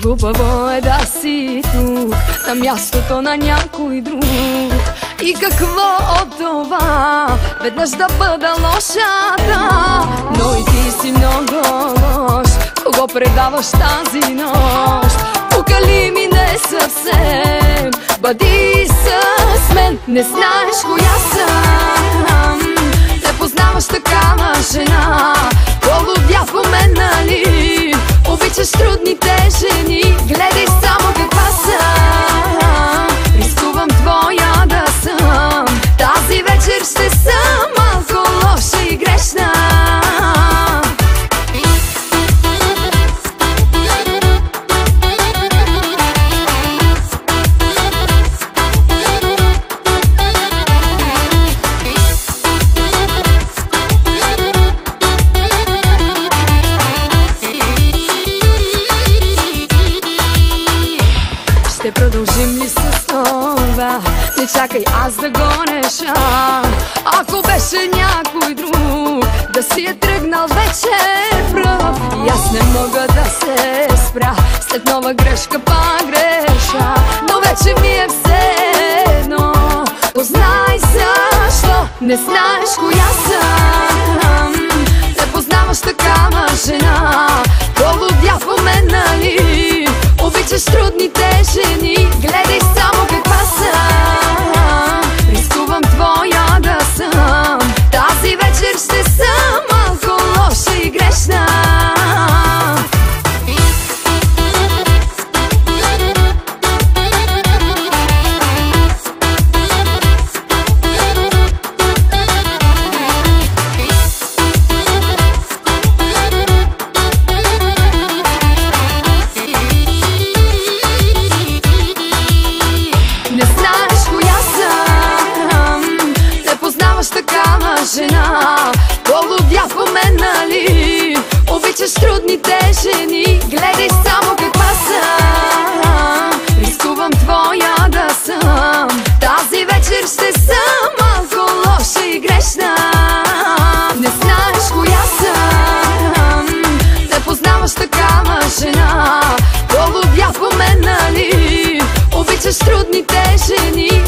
Хубаво е да си тук, на мястото на някой друг. И какво от това, веднъж да бъда лошата? Но и ти си много лош, кого предаваш тази нощ? Покали ми не съвсем, бъди с мен. Не знаеш коя съм, не познаваш такава жена. Полудя по мен, нали? Обичаш трудните жени, гледай само каква съм. Рискувам твоя да съм, тази вечер ще съм малко лоша и грешна. Ще продължим ли с това? Не чакай аз да го реша. Ако беше някой друг, да си е тръгнал вече прав. И аз не мога да се спра, след нова грешка пак греша. Но вече ми е все едно, познай защо. Не знаеш коя съм, не познаваш такава жена. Полудя по мен, нали? Обичаш трудните жени, гледай само каква съм. Рискувам твоя да съм, тази вечер ще съм малко лоша и грешна. Такава жена, полудя по мен, нали? Обичаш трудните жени, гледай само каква съм. Рискувам твоя да съм, тази вечер ще съм малко лоша и грешна. Не знаеш коя съм, не познаваш такава жена. Полудя по мен, нали? Обичаш трудните жени,